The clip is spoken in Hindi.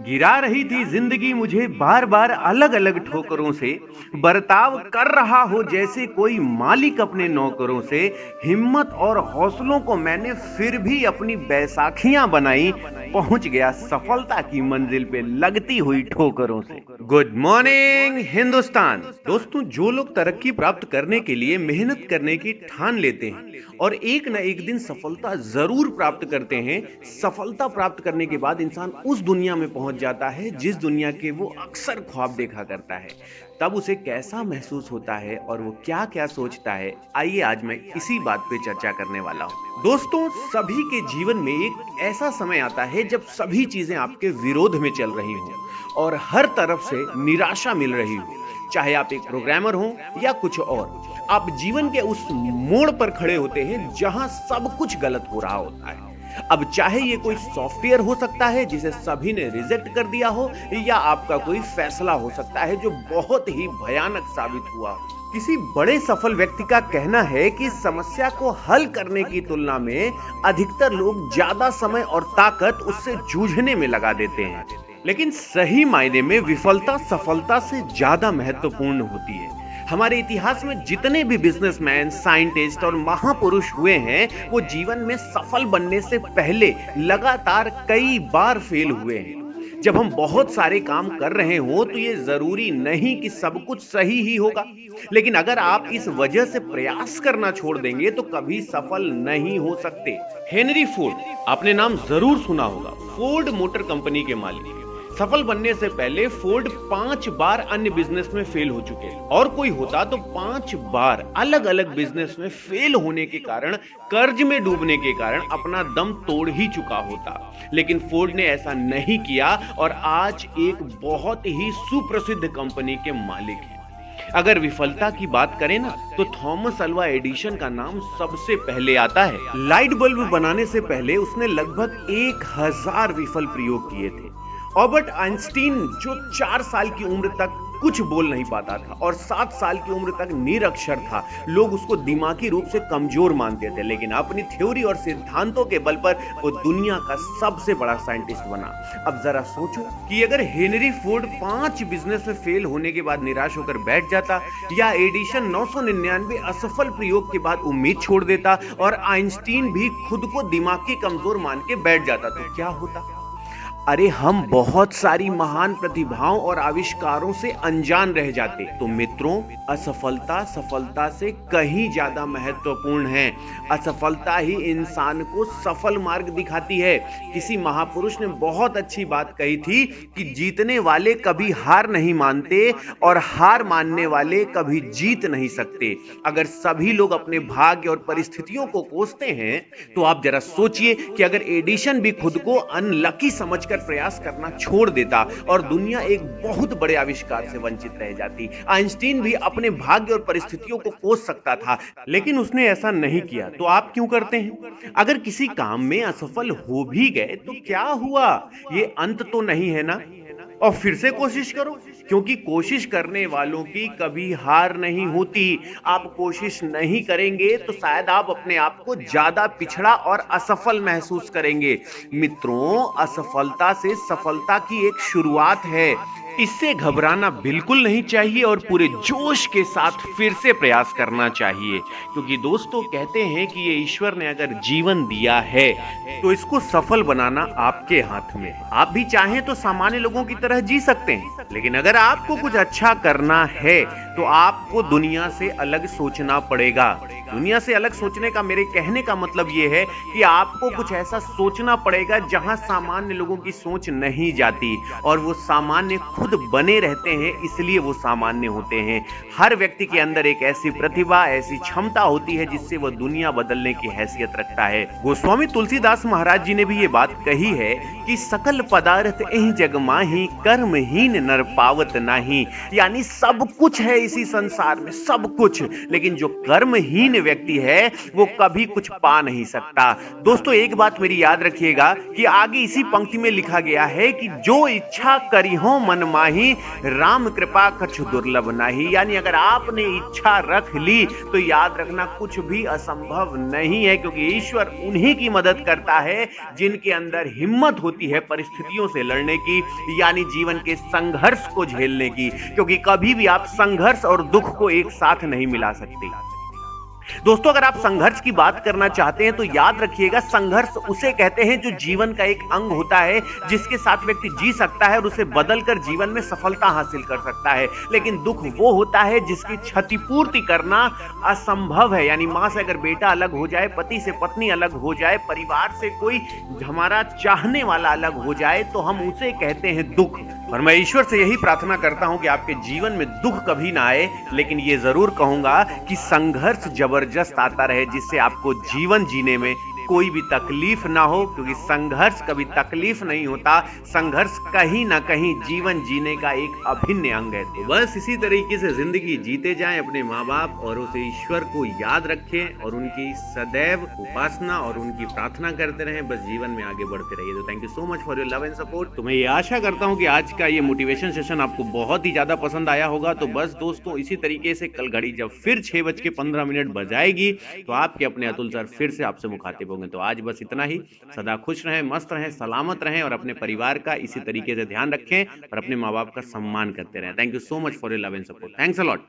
गिरा रही थी जिंदगी मुझे बार बार अलग अलग ठोकरों से। बर्ताव कर रहा हो जैसे कोई मालिक अपने नौकरों से। हिम्मत और हौसलों को मैंने फिर भी अपनी बैसाखियां बनाई। पहुंच गया सफलता की मंजिल पे लगती हुई ठोकरों से। Good morning Hindustan. दोस्तों, जो लोग तरक्की प्राप्त करने के लिए मेहनत करने की ठान लेते हैं और एक न एक दिन सफलता जरूर प्राप्त करते हैं, सफलता प्राप्त करने के बाद इंसान उस दुनिया में पहुंच जाता है जिस दुनिया के वो अक्सर ख्वाब देखा करता है। तब उसे कैसा महसूस होता है और वो क्या क्या सोचता है, आइए आज मैं इसी बात पे चर्चा करने वाला हूं। दोस्तों, सभी के जीवन में एक ऐसा समय आता है जब सभी चीजें आपके विरोध में चल रही हों और हर तरफ से निराशा मिल रही हो। चाहे आप एक प्रोग्रामर हो या कुछ और, आप जीवन के उस मोड़ पर खड़े होते हैं जहां सब कुछ गलत हो रहा होता है। अब चाहे ये कोई सॉफ्टवेयर हो सकता है जिसे सभी ने रिजेक्ट कर दिया हो, या आपका कोई फैसला हो सकता है जो बहुत ही भयानक साबित हुआ हो। किसी बड़े सफल व्यक्ति का कहना है कि समस्या को हल करने की तुलना में अधिकतर लोग ज्यादा समय और ताकत उससे जूझने में लगा देते हैं। लेकिन सही मायने में विफलता सफलता से ज्यादा महत्वपूर्ण होती है। हमारे इतिहास में जितने भी बिजनेसमैन, साइंटिस्ट और महापुरुष हुए हैं, वो जीवन में सफल बनने से पहले लगातार कई बार फेल हुए हैं। जब हम बहुत सारे काम कर रहे हो तो ये जरूरी नहीं कि सब कुछ सही ही होगा, लेकिन अगर आप इस वजह से प्रयास करना छोड़ देंगे तो कभी सफल नहीं हो सकते। हेनरी फोर्ड, आपने नाम जरूर सुना होगा। फोर्ड मोटर कंपनी के मालिक। सफल बनने से पहले फोर्ड 5 बार अन्य बिजनेस में फेल हो चुके हैं, और कोई होता तो 5 बार अलग अलग बिजनेस में फेल होने के कारण, कर्ज में डूबने के कारण अपना दम तोड़ ही चुका होता। लेकिन फोर्ड ने ऐसा नहीं किया और आज एक बहुत ही सुप्रसिद्ध कंपनी के मालिक हैं। अगर विफलता की बात करें ना, तो थॉमस अल्वा एडिसन का नाम सबसे पहले आता है। लाइट बल्ब बनाने से पहले उसने लगभग 1000 विफल प्रयोग किए थे। अल्बर्ट आइंस्टीन, जो 4 साल की उम्र तक कुछ बोल नहीं पाता था और 7 साल की उम्र तक निरक्षर था, लोग उसको दिमागी रूप से कमजोर मानते थे, लेकिन अपनी थ्योरी और सिद्धांतों के बल पर वो दुनिया का सबसे बड़ा साइंटिस्ट बना। अब जरा सोचो कि अगर हेनरी फोर्ड 5 बिजनेस में फेल होने के बाद निराश होकर बैठ जाता, या एडिसन 999 असफल प्रयोग के बाद उम्मीद छोड़ देता, और आइंस्टीन भी खुद को दिमागी कमजोर मान के बैठ जाता, तो क्या होता? अरे, हम बहुत सारी महान प्रतिभाओं और आविष्कारों से अनजान रह जाते। तो मित्रों, असफलता सफलता से कहीं ज्यादा महत्वपूर्ण है। असफलता ही इंसान को सफल मार्ग दिखाती है। किसी महापुरुष ने बहुत अच्छी बात कही थी कि जीतने वाले कभी हार नहीं मानते और हार मानने वाले कभी जीत नहीं सकते। अगर सभी लोग अपने भाग्य और परिस्थितियों को कोसते हैं, तो आप जरा सोचिए कि अगर एडिसन भी खुद को अनलकी समझ प्रयास करना छोड़ देता और दुनिया एक बहुत बड़े आविष्कार से वंचित रह जाती। आइंस्टीन भी अपने भाग्य और परिस्थितियों को कोस सकता था, लेकिन उसने ऐसा नहीं किया। तो आप क्यों करते हैं? अगर किसी काम में असफल हो भी गए तो क्या हुआ? ये अंत तो नहीं है ना? और फिर से कोशिश करो, क्योंकि कोशिश करने वालों की कभी हार नहीं होती। आप कोशिश नहीं करेंगे तो शायद आप अपने आप को ज्यादा पिछड़ा और असफल महसूस करेंगे। मित्रों, असफलता से सफलता की एक शुरुआत है। इससे घबराना बिल्कुल नहीं चाहिए और पूरे जोश के साथ फिर से प्रयास करना चाहिए, क्योंकि दोस्तों, कहते हैं कि ये ईश्वर ने अगर जीवन दिया है तो इसको सफल बनाना आपके हाथ में है। आप भी चाहें तो सामान्य लोगों की तरह जी सकते हैं, लेकिन अगर आपको कुछ अच्छा करना है तो आपको दुनिया से अलग सोचना पड़ेगा। दुनिया से अलग सोचने का मेरे कहने का मतलब यह है कि आपको कुछ ऐसा सोचना पड़ेगा जहां सामान्य लोगों की सोच नहीं जाती, और वो सामान्य खुद बने रहते हैं, इसलिए वो सामान्य होते हैं। हर व्यक्ति के अंदर एक ऐसी प्रतिभा, ऐसी क्षमता होती है जिससे वो दुनिया बदलने की हैसियत रखता है। गोस्वामी तुलसीदास महाराज जी ने भी ये बात कही है कि सकल पदार्थ एहि जग माही, कर्महीन नर पावत नाही। यानी सब कुछ है इसी संसार में, सब कुछ, लेकिन जो कर्महीन व्यक्ति है वो कभी कुछ पा नहीं सकता। दोस्तों, एक बात मेरी याद रखिएगा कि आगे इसी पंक्ति में लिखा गया है कि जो इच्छा करी हो मन माही, राम कृपा कछु दुर्लभ नाही। यानी अगर आपने इच्छा रख ली तो याद रखना कुछ भी असंभव नहीं है, क्योंकि ईश्वर उन्हीं की मदद करता है जिनके अंदर हिम्मत होती है परिस्थितियों से लड़ने की, यानी जीवन के संघर्ष को झेलने की, क्योंकि कभी भी आप संघर्ष और दुख को एक साथ नहीं मिला सकते। दोस्तों, अगर आप संघर्ष की बात करना चाहते हैं तो याद रखिएगा, संघर्ष उसे कहते हैं जो जीवन का एक अंग होता है, जिसके साथ व्यक्ति जी सकता है और उसे बदलकर जीवन में सफलता हासिल कर सकता है। लेकिन दुख वो होता है जिसकी क्षतिपूर्ति करना असंभव है। यानी मां से अगर बेटा अलग हो जाए, पति से पत्नी अलग हो जाए, परिवार से कोई हमारा चाहने वाला अलग हो जाए, तो हम उसे कहते हैं दुख। और मैं ईश्वर से यही प्रार्थना करता हूं कि आपके जीवन में दुख कभी ना आए, लेकिन ये जरूर कहूंगा कि संघर्ष जबरदस्त आता रहे, जिससे आपको जीवन जीने में कोई भी तकलीफ ना हो, क्योंकि संघर्ष कभी तकलीफ नहीं होता, संघर्ष कहीं ना कहीं जीवन जीने का एक अभिन्न अंग है। तो बस इसी तरीके से जिंदगी जीते जाएं, अपने माँ बाप और उस ईश्वर को याद रखें और उनकी सदैव उपासना और उनकी प्रार्थना करते रहें, बस जीवन में आगे बढ़ते रहिए। तो thank you so much for your love and support. तो मैं ये आशा करता हूँ कि आज का ये मोटिवेशन सेशन आपको बहुत ही ज्यादा पसंद आया होगा। तो बस दोस्तों, इसी तरीके से कल घड़ी जब फिर 6:15 बजाएगी तो आपके अपने अतुल सर फिर से आपसे मुखातिब होंगे। तो आज बस इतना ही। सदा खुश रहें, मस्त रहें, सलामत रहें और अपने परिवार का इसी तरीके से ध्यान रखें और अपने माँ बाप का सम्मान करते रहें। Thank you so much for your love and support. Thanks a lot.